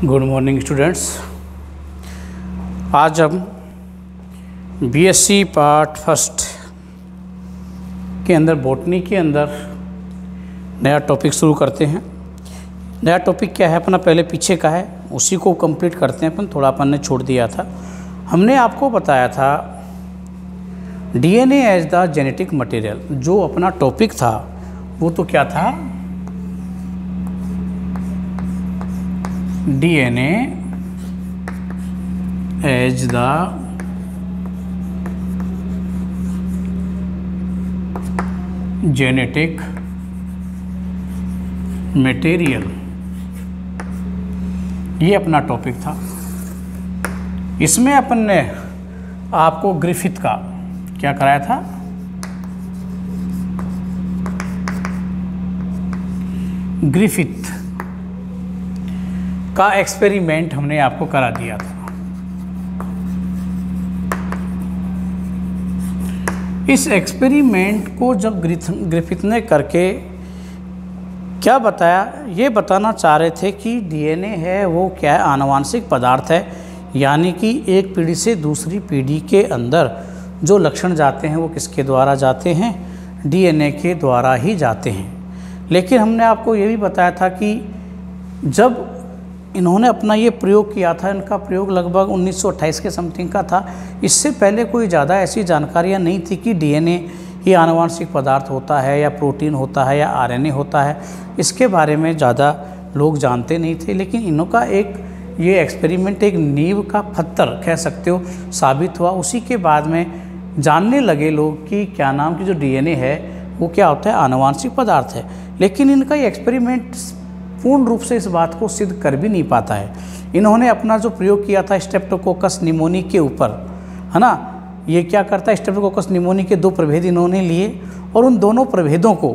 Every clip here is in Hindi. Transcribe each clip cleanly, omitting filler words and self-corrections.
Good morning students. आज हम बीएससी पार्ट फर्स्ट के अंदर बॉटनी के अंदर नया टॉपिक शुरू करते हैं। नया टॉपिक क्या है अपना, पहले पीछे का है उसी को कंप्लीट करते हैं। थोड़ा अपन ने छोड़ दिया था। हमने आपको बताया था DNA as the genetic material. जो अपना टॉपिक था वो तो क्या था, DNA as the genetic material, ये अपना टॉपिक था। इसमें अपन ने आपको ग्रिफिथ का क्या कराया था, ग्रिफिथ का एक्सपेरिमेंट हमने आपको करा दिया था। इस एक्सपेरिमेंट को जब ग्रिफिथ ने करके क्या बताया, ये बताना चाह रहे थे कि डीएनए है वो क्या है, आनुवांशिक पदार्थ है। यानी कि एक पीढ़ी से दूसरी पीढ़ी के अंदर जो लक्षण जाते हैं वो किसके द्वारा जाते हैं, डीएनए के द्वारा ही जाते हैं। लेकिन हमने आपको ये भी बताया था कि जब इन्होंने अपना ये प्रयोग किया था, इनका प्रयोग लगभग 1928 के समथिंग का था। इससे पहले कोई ज़्यादा ऐसी जानकारियाँ नहीं थी कि डीएनए ही आनुवांशिक पदार्थ होता है या प्रोटीन होता है या आरएनए होता है। इसके बारे में ज़्यादा लोग जानते नहीं थे। लेकिन इनका एक ये एक्सपेरिमेंट एक नींव का पत्थर कह सकते हो साबित हुआ। उसी के बाद में जानने लगे लोग कि क्या नाम की जो डीएनए है वो क्या होता है, आनुवांशिक पदार्थ है। लेकिन इनका ये एक्सपेरिमेंट पूर्ण रूप से इस बात को सिद्ध कर भी नहीं पाता है। इन्होंने अपना जो प्रयोग किया था स्ट्रेप्टोकोकस निमोनी के ऊपर, है ना, ये क्या करता है, स्ट्रेप्टोकोकस निमोनी के 2 प्रभेद इन्होंने लिए और उन दोनों प्रभेदों को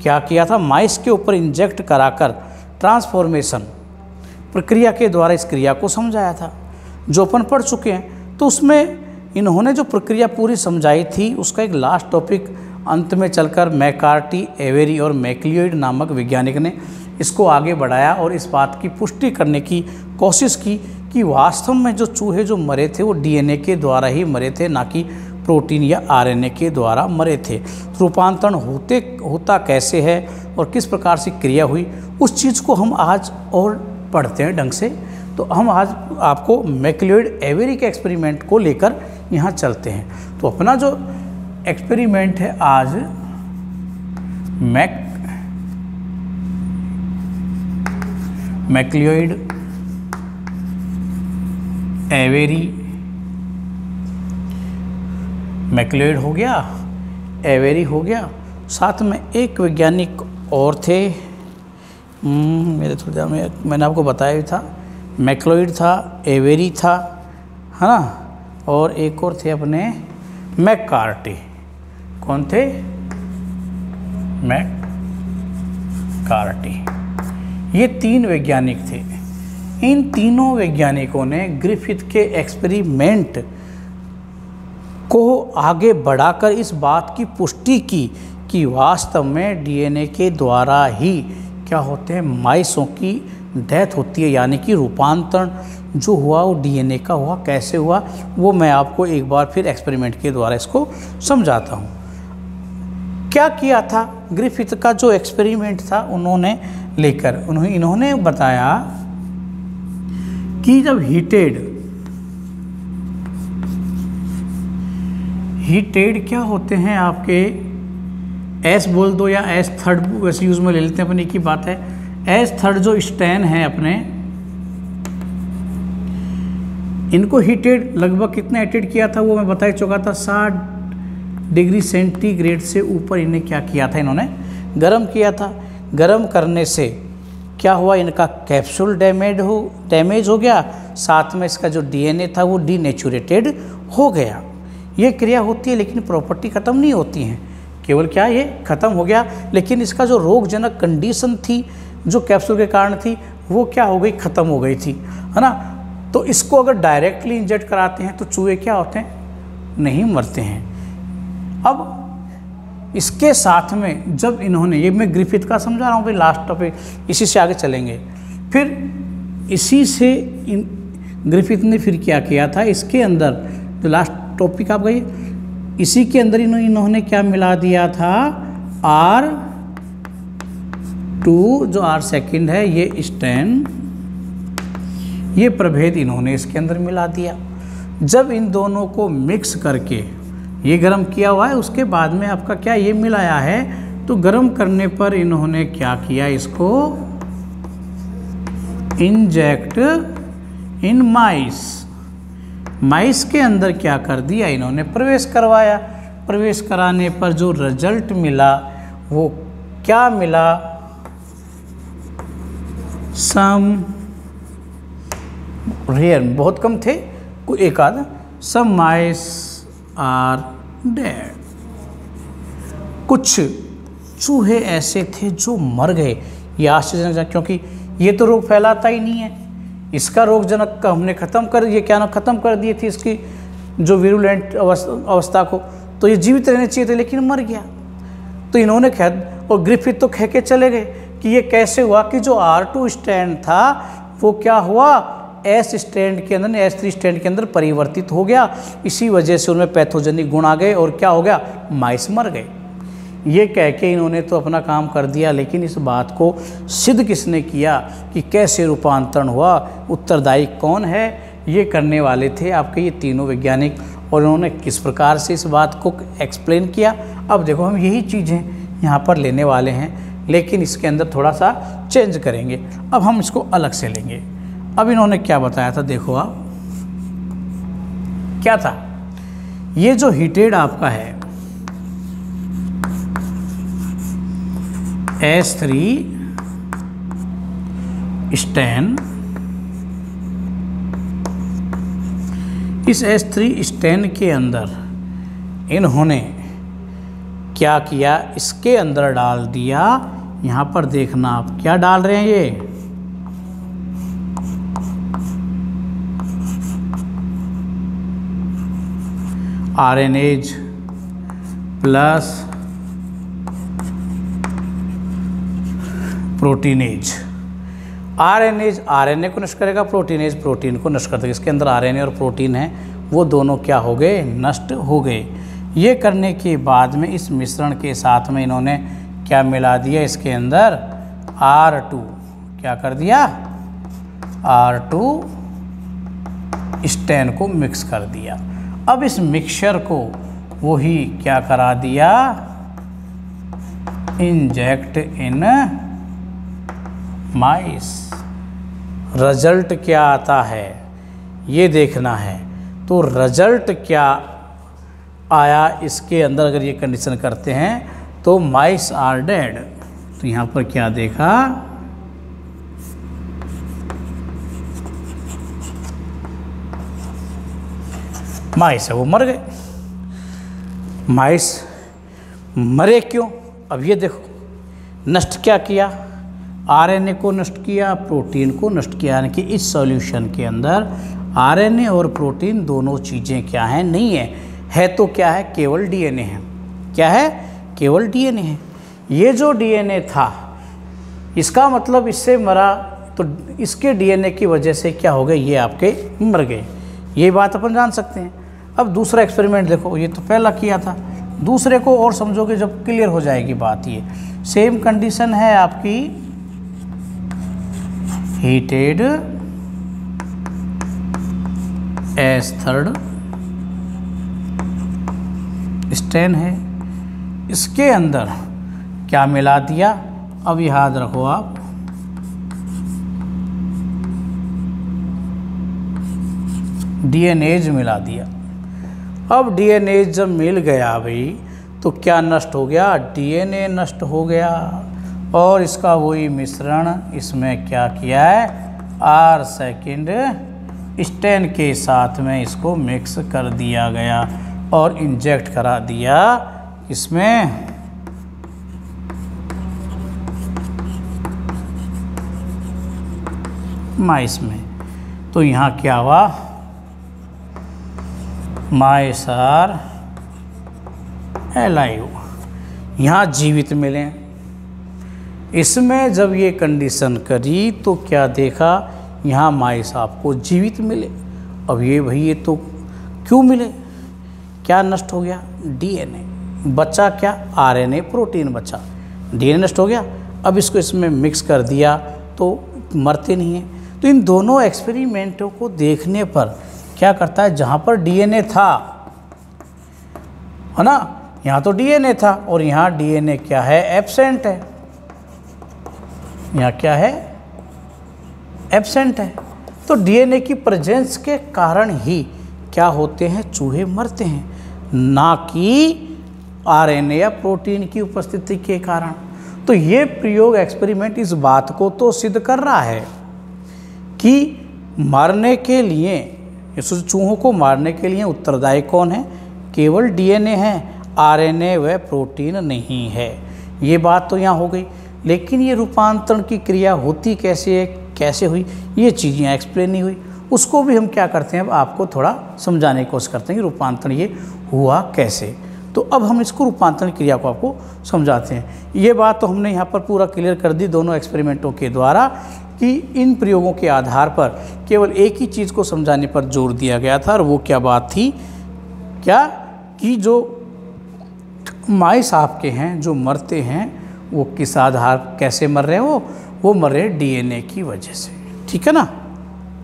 क्या किया था, माइस के ऊपर इंजेक्ट कराकर ट्रांसफॉर्मेशन प्रक्रिया के द्वारा इस क्रिया को समझाया था, जो अपन पढ़ चुके हैं। तो उसमें इन्होंने जो प्रक्रिया पूरी समझाई थी उसका एक लास्ट टॉपिक अंत में चलकर मैकार्टी, एवेरी और मैक्लियोइड नामक वैज्ञानिक ने इसको आगे बढ़ाया और इस बात की पुष्टि करने की कोशिश की कि वास्तव में जो चूहे जो मरे थे वो डीएनए के द्वारा ही मरे थे, ना कि प्रोटीन या आरएनए के द्वारा मरे थे। रूपांतरण होता कैसे है और किस प्रकार से क्रिया हुई, उस चीज़ को हम आज और पढ़ते हैं ढंग से। तो हम आज आपको मैक्लियोइड एवेरी के एक्सपेरिमेंट को लेकर यहाँ चलते हैं। तो अपना जो एक्सपेरिमेंट है आज मैक्लियोइड एवेरी, मैक्लियोइड हो गया, एवेरी हो गया, साथ में एक वैज्ञानिक और थे, मेरे थोड़ा मैंने आपको बताया भी था, मैक्लियोइड था, एवेरी था, है ना, और एक और थे अपने मैकार्टी। कौन थे, मैकार्टी। ये 3 वैज्ञानिक थे। इन तीनों वैज्ञानिकों ने ग्रिफिथ के एक्सपेरिमेंट को आगे बढ़ाकर इस बात की पुष्टि की कि वास्तव में डीएनए के द्वारा ही क्या होते हैं, माइसों की डेथ होती है। यानी कि रूपांतरण जो हुआ वो डीएनए का हुआ। कैसे हुआ वो मैं आपको एक बार फिर एक्सपेरिमेंट के द्वारा इसको समझाता हूँ। क्या किया था, ग्रिफिथ का जो एक्सपेरिमेंट था उन्होंने लेकर इन्होंने बताया कि जब हीटेड क्या होते हैं आपके, एस बोल दो या एस थर्ड, वैसे यूज में ले लेते हैं अपन, एक ही बात है। एस थर्ड जो स्टैन है अपने, इनको हीटेड लगभग कितना हीटेड किया था वो मैं बता चुका था। 60 डिग्री सेंटीग्रेड से ऊपर इन्हें क्या किया था, इन्होंने गर्म किया था। गर्म करने से क्या हुआ, इनका कैप्सूल डैमेज हो गया, साथ में इसका जो डीएनए था वो डीनेचुरेटेड हो गया। ये क्रिया होती है लेकिन प्रॉपर्टी ख़त्म नहीं होती हैं, केवल क्या ये ख़त्म हो गया। लेकिन इसका जो रोगजनक कंडीशन थी जो कैप्सूल के कारण थी वो क्या हो गई, ख़त्म हो गई थी, है ना। तो इसको अगर डायरेक्टली इंजेक्ट कराते हैं तो चूहे क्या होते हैं, नहीं मरते हैं। अब इसके साथ में जब इन्होंने, ये मैं ग्रिफिथ का समझा रहा हूँ भाई, लास्ट टॉपिक, इसी से आगे चलेंगे। फिर इसी से ग्रिफिथ ने फिर क्या किया था, इसके अंदर जो लास्ट टॉपिक आपका ये, इसी के अंदर इन्होंने क्या मिला दिया था, R2 जो R सेकंड है, ये स्टैन, ये प्रभेद इन्होंने इसके अंदर मिला दिया। जब इन दोनों को मिक्स करके ये गर्म किया हुआ है, उसके बाद में आपका क्या ये मिलाया है, तो गर्म करने पर इन्होंने क्या किया, इसको इंजेक्ट इन माइस के अंदर क्या कर दिया, इन्होंने प्रवेश करवाया। प्रवेश कराने पर जो रिजल्ट मिला वो क्या मिला, सम रेयर, बहुत कम थे, कोई एक आध, सम माइस आर डेड, कुछ चूहे ऐसे थे जो मर गए। ये आश्चर्यजनक, क्योंकि ये तो रोग फैलाता ही नहीं है, इसका रोगजनक का हमने ख़त्म कर, ये क्या ना ख़त्म कर दिए थे इसकी जो विरुलेंट अवस्था को, तो ये जीवित रहने चाहिए थे लेकिन मर गया। तो इन्होंने और ग्रिफिथ तो कह के चले गए कि ये कैसे हुआ कि जो R2 स्टैंड था वो क्या हुआ, S स्टैंड के अंदर, S3 स्टैंड के अंदर परिवर्तित हो गया। इसी वजह से उनमें पैथोजेनिक गुण आ गए और क्या हो गया, माइस मर गए। ये कह के इन्होंने तो अपना काम कर दिया, लेकिन इस बात को सिद्ध किसने किया कि कैसे रूपांतरण हुआ, उत्तरदायी कौन है, ये करने वाले थे आपके ये तीनों वैज्ञानिक, और उन्होंने किस प्रकार से इस बात को एक्सप्लेन किया। अब देखो हम यही चीज़ें यहाँ पर लेने वाले हैं, लेकिन इसके अंदर थोड़ा सा चेंज करेंगे। अब हम इसको अलग से लेंगे। अब इन्होंने क्या बताया था, देखो आप क्या था, ये जो हीटेड आपका है S3 स्टैन, इस S3 स्टैन के अंदर इन्होंने क्या किया, इसके अंदर डाल दिया, यहाँ पर देखना आप क्या डाल रहे हैं, ये RNase plus proteinase. RNase RNA को नष्ट करेगा, प्रोटीनेज प्रोटीन को नष्ट कर देगा। इसके अंदर RNA और प्रोटीन है, वो दोनों क्या हो गए, नष्ट हो गए। ये करने के बाद में इस मिश्रण के साथ में इन्होंने क्या मिला दिया, इसके अंदर R2 क्या कर दिया, R2 स्टैन को मिक्स कर दिया। अब इस मिक्सचर को वही क्या करा दिया, इंजेक्ट इन माइस। रिजल्ट क्या आता है ये देखना है। तो रिजल्ट क्या आया इसके अंदर, अगर ये कंडीशन करते हैं तो माइस आर डेड। तो यहाँ पर क्या देखा, माइस है वो मर गए। माइस मरे क्यों, अब ये देखो, नष्ट क्या किया, आरएनए को नष्ट किया, प्रोटीन को नष्ट किया, यानी कि इस सॉल्यूशन के अंदर आरएनए और प्रोटीन दोनों चीज़ें क्या हैं, नहीं है तो क्या है, केवल डीएनए है। क्या है, केवल डीएनए है। ये जो डीएनए था, इसका मतलब इससे मरा, तो इसके डीएनए की वजह से क्या हो गए, ये आपके मर गए। ये बात अपन जान सकते हैं। अब दूसरा एक्सपेरिमेंट देखो, ये तो पहला किया था, दूसरे को और समझोगे जब क्लियर हो जाएगी बात। ये सेम कंडीशन है आपकी, हीटेड S3 स्टैन है, इसके अंदर क्या मिला दिया, अब याद रखो आप, डीएनएज मिला दिया। अब डीएनएज जब मिल गया भाई, तो क्या नष्ट हो गया, डीएनए नष्ट हो गया, और इसका वही मिश्रण इसमें क्या किया है, R सेकंड स्टैन के साथ में इसको मिक्स कर दिया गया और इंजेक्ट करा दिया इसमें माइस में। तो यहाँ क्या हुआ, माइस आर एलाइव, यहाँ जीवित मिले। इसमें जब ये कंडीशन करी तो क्या देखा, यहाँ माइस आपको जीवित मिले। अब ये भाई ये तो क्यों मिले, क्या नष्ट हो गया, डीएनए बचा, क्या आरएनए प्रोटीन बचा, डीएनए नष्ट हो गया। अब इसको इसमें मिक्स कर दिया तो मरते नहीं हैं। तो इन दोनों एक्सपेरिमेंटों को देखने पर क्या करता है, जहाँ पर डीएनए था, है ना, यहाँ तो डीएनए था और यहाँ डीएनए क्या है, एब्सेंट है, यहाँ क्या है, एब्सेंट है। तो डीएनए की प्रेजेंस के कारण ही क्या होते हैं, चूहे मरते हैं, ना कि आरएनए या प्रोटीन की उपस्थिति के कारण। तो ये प्रयोग एक्सपेरिमेंट इस बात को तो सिद्ध कर रहा है कि मारने के लिए, चूहों को मारने के लिए उत्तरदायी कौन है, केवल डीएनए है, आरएनए व प्रोटीन नहीं है। ये बात तो यहाँ हो गई। लेकिन ये रूपांतरण की क्रिया होती कैसे है, कैसे हुई, ये चीज़ें एक्सप्लेन नहीं हुई। उसको भी हम क्या करते हैं, अब आपको थोड़ा समझाने की कोशिश करते हैं कि रूपांतरण ये हुआ कैसे। तो अब हम इसको रूपांतरण क्रिया को आपको समझाते हैं। ये बात तो हमने यहाँ पर पूरा क्लियर कर दी दोनों एक्सपेरिमेंटों के द्वारा कि इन प्रयोगों के आधार पर केवल एक ही चीज़ को समझाने पर जोर दिया गया था, और वो क्या बात थी, क्या कि जो माइस आपके हैं जो मरते हैं वो किस आधार, कैसे मर रहे हैं, वो मर रहे डीएनए की वजह से। ठीक है ना।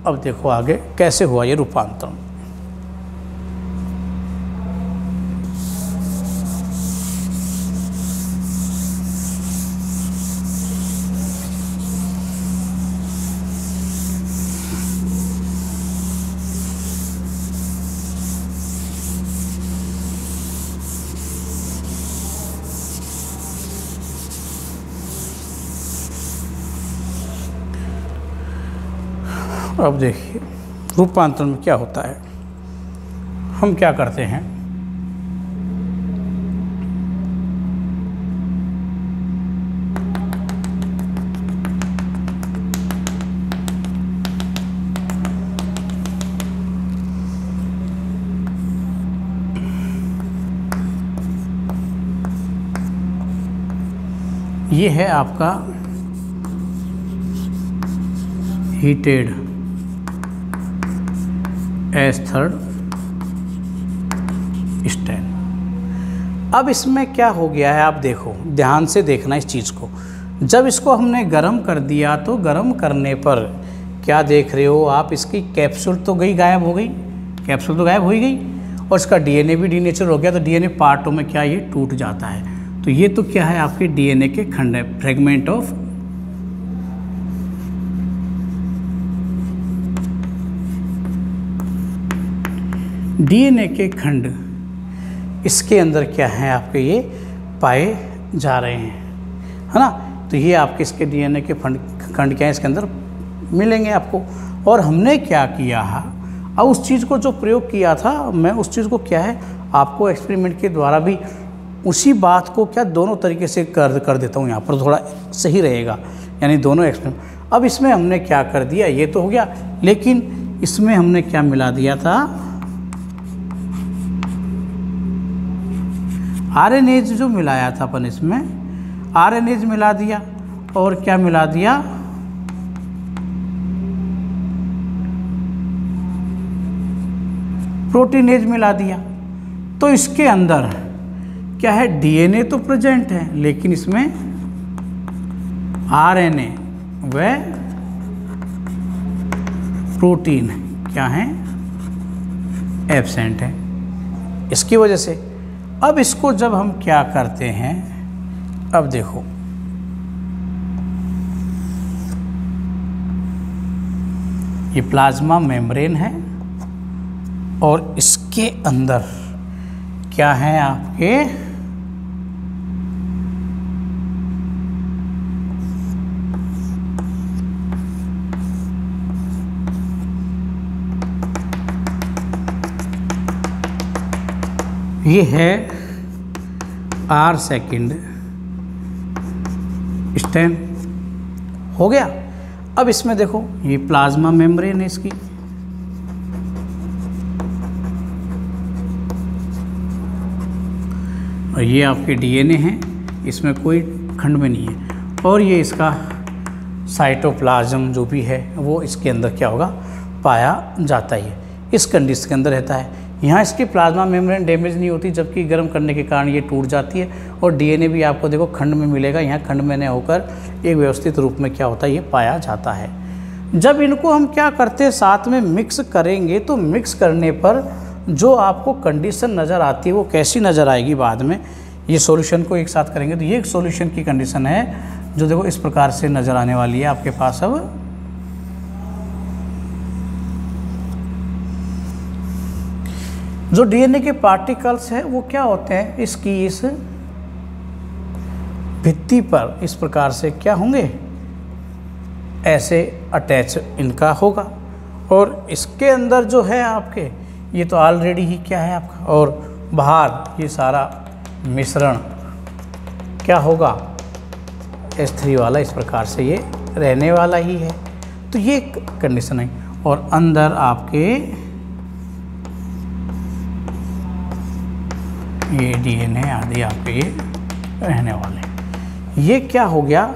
अब देखो आगे कैसे हुआ ये रूपांतरण। अब देखिए रूपांतरण में क्या होता है। हम क्या करते हैं, ये है आपका हीटेड एस्थर्ड स्टैन। अब इसमें क्या हो गया है, आप देखो, ध्यान से देखना इस चीज़ को। जब इसको हमने गर्म कर दिया तो गर्म करने पर क्या देख रहे हो आप, इसकी कैप्सूल तो गई, गायब हो गई, कैप्सूल तो गायब हो ही गई, और इसका डीएनए भी डीनेचर हो गया। तो डीएनए पार्टों में क्या, ये टूट जाता है। तो ये तो क्या है, आपके डीएनए के खंड है, फ्रेगमेंट ऑफ डीएनए के खंड इसके अंदर क्या है, आपके ये पाए जा रहे हैं, है ना। तो ये आपके इसके डीएनए के खंड क्या है, इसके अंदर मिलेंगे आपको। और हमने क्या किया है, अब उस चीज़ को जो प्रयोग किया था, मैं उस चीज़ को क्या है आपको एक्सपेरिमेंट के द्वारा भी उसी बात को क्या दोनों तरीके से कर देता हूँ, यहाँ पर थोड़ा सही रहेगा, यानी दोनों एक्सपेरिमेंट। अब इसमें हमने क्या कर दिया, ये तो हो गया, लेकिन इसमें हमने क्या मिला दिया था, आरएनएज जो मिलाया था अपन, इसमें आरएनएज मिला दिया और क्या मिला दिया, प्रोटीनेज मिला दिया। तो इसके अंदर क्या है, डीएनए तो प्रेजेंट है, लेकिन इसमें आरएनए व प्रोटीन क्या है, एब्सेंट है। इसकी वजह से अब इसको जब हम क्या करते हैं, अब देखो ये प्लाज्मा मेम्ब्रेन है और इसके अंदर क्या है आपके ये है R सेकंड स्टेम हो गया। अब इसमें देखो ये प्लाज्मा मेम्ब्रेन है इसकी, और ये आपके डीएनए हैं, इसमें कोई खंड में नहीं है, और ये इसका साइटोप्लाज्म जो भी है वो इसके अंदर क्या होगा, पाया जाता है। इस कंडीशन के अंदर रहता है। यहाँ इसकी प्लाज्मा मेम्ब्रेन डैमेज नहीं होती, जबकि गर्म करने के कारण ये टूट जाती है। और डीएनए भी आपको देखो खंड में मिलेगा, यहाँ खंड में न होकर एक व्यवस्थित रूप में क्या होता है, ये पाया जाता है। जब इनको हम क्या करते हैं, साथ में मिक्स करेंगे, तो मिक्स करने पर जो आपको कंडीशन नज़र आती है वो कैसी नज़र आएगी बाद में, ये सॉल्यूशन को एक साथ करेंगे तो ये एक सॉल्यूशन की कंडीशन है जो देखो इस प्रकार से नज़र आने वाली है आपके पास। अब जो डीएनए के पार्टिकल्स हैं वो क्या होते हैं, इसकी इस भित्ति पर इस प्रकार से क्या होंगे, ऐसे अटैच इनका होगा। और इसके अंदर जो है आपके, ये तो ऑलरेडी ही क्या है आपका, और बाहर ये सारा मिश्रण क्या होगा, S3 वाला इस प्रकार से ये रहने वाला ही है। तो ये कंडीशन है। और अंदर आपके ये डीएनए आदि आपके ये रहने वाले। ये क्या हो गया,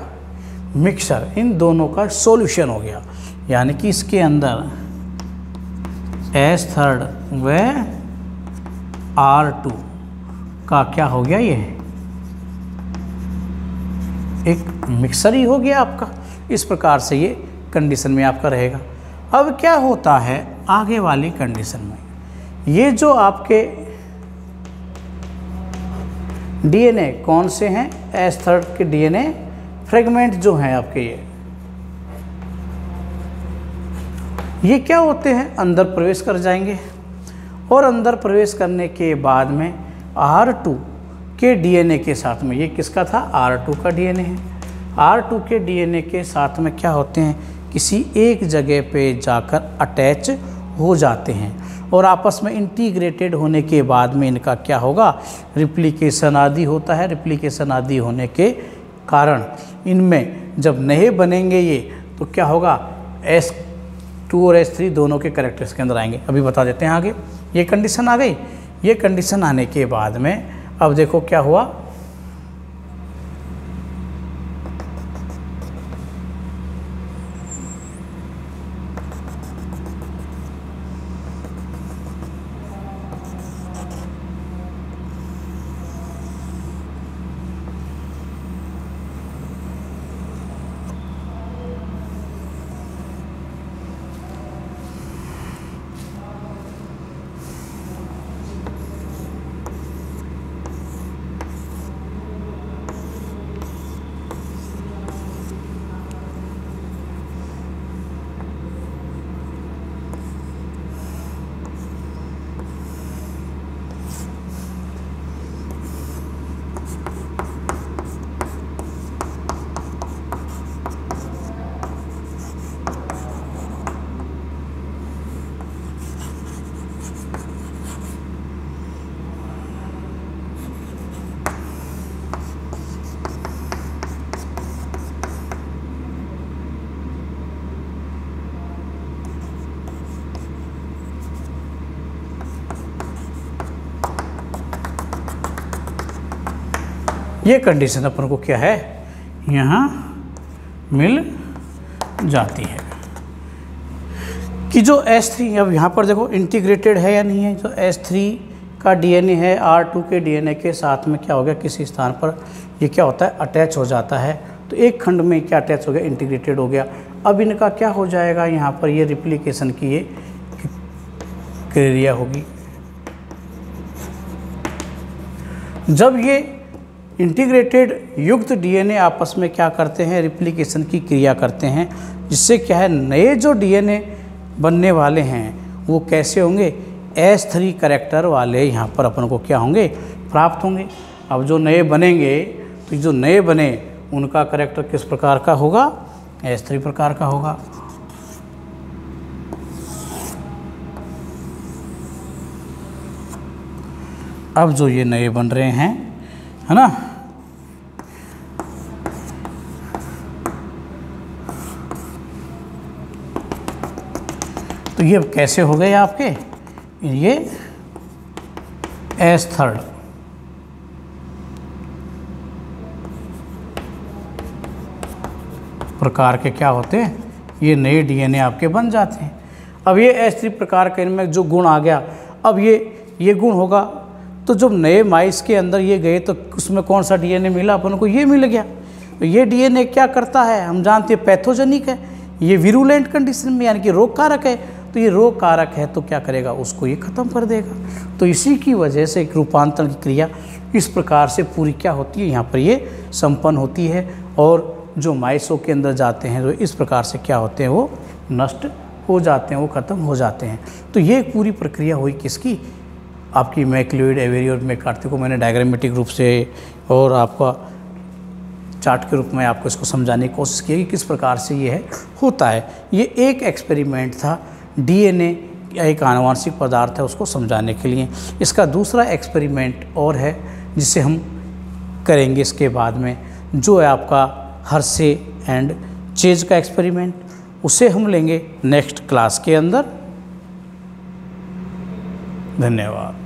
मिक्सचर, इन दोनों का सॉल्यूशन हो गया। यानी कि इसके अंदर S3 व R2 का क्या हो गया, ये एक मिक्सर ही हो गया आपका। इस प्रकार से ये कंडीशन में आपका रहेगा। अब क्या होता है आगे वाली कंडीशन में, ये जो आपके डीएनए कौन से हैं, S3 के डीएनए फ्रेगमेंट जो हैं आपके, ये क्या होते हैं, अंदर प्रवेश कर जाएंगे। और अंदर प्रवेश करने के बाद में R2 के डीएनए के साथ में, ये किसका था, R2 का डीएनए है। R2 के डीएनए के साथ में क्या होते हैं, किसी एक जगह पे जाकर अटैच हो जाते हैं। और आपस में इंटीग्रेटेड होने के बाद में इनका क्या होगा, रिप्लिकेशन आदि होता है। रिप्लिकेशन आदि होने के कारण इनमें जब नए बनेंगे ये, तो क्या होगा, S2 और S3 दोनों के कैरेक्टर्स के अंदर आएंगे। अभी बता देते हैं आगे। ये कंडीशन आ गई। ये कंडीशन आने के बाद में अब देखो क्या हुआ, ये कंडीशन अपन को क्या है, यहाँ मिल जाती है कि जो S3, अब यहाँ पर देखो इंटीग्रेटेड है या नहीं है। जो S3 का डीएनए है R2 के डीएनए के साथ में क्या हो गया, किसी स्थान पर ये क्या होता है, अटैच हो जाता है। तो एक खंड में क्या अटैच हो गया, इंटीग्रेटेड हो गया। अब इनका क्या हो जाएगा, यहाँ पर ये रिप्लिकेशन की ये क्रिया होगी। जब ये इंटीग्रेटेड युक्त डीएनए आपस में क्या करते हैं, रिप्लिकेशन की क्रिया करते हैं, जिससे क्या है, नए जो डीएनए बनने वाले हैं वो कैसे होंगे, S3 कैरेक्टर वाले यहाँ पर अपन को क्या होंगे, प्राप्त होंगे। अब जो नए बनेंगे, तो जो नए बने उनका कैरेक्टर किस प्रकार का होगा, S3 प्रकार का होगा। अब जो ये नए बन रहे हैं, है ना, तो ये कैसे हो गए आपके, ये S3 प्रकार के क्या होते हैं, ये नए डीएनए आपके बन जाते हैं। अब ये H3 प्रकार के इनमें जो गुण आ गया, अब ये गुण होगा तो जब नए माइस के अंदर ये गए तो उसमें कौन सा डीएनए मिला अपन को, ये मिल गया। तो ये डीएनए क्या करता है, हम जानते हैं पैथोजेनिक है, ये विरुलेंट कंडीशन में यानी कि रोग कारक है। तो ये रोग कारक है तो क्या करेगा, उसको ये ख़त्म कर देगा। तो इसी की वजह से एक रूपांतरण की क्रिया इस प्रकार से पूरी क्या होती है, यहाँ पर ये संपन्न होती है। और जो माइसों के अंदर जाते हैं तो इस प्रकार से क्या होते हैं, वो नष्ट हो जाते हैं, वो ख़त्म हो जाते हैं। तो ये पूरी प्रक्रिया हुई किसकी, आपकी मैक्यूलोइड, एवेरी और मैकार्थी को मैंने डायग्रामेटिक रूप से और आपका चार्ट के रूप में आपको इसको समझाने की कोशिश की कि किस प्रकार से ये है होता है। ये एक एक्सपेरिमेंट था, डीएनए एक आनुवांशिक पदार्थ है उसको समझाने के लिए। इसका दूसरा एक्सपेरिमेंट और है जिसे हम करेंगे इसके बाद में, जो है आपका हर्शे एंड चेज का एक्सपेरिमेंट, उसे हम लेंगे नेक्स्ट क्लास के अंदर। धन्यवाद।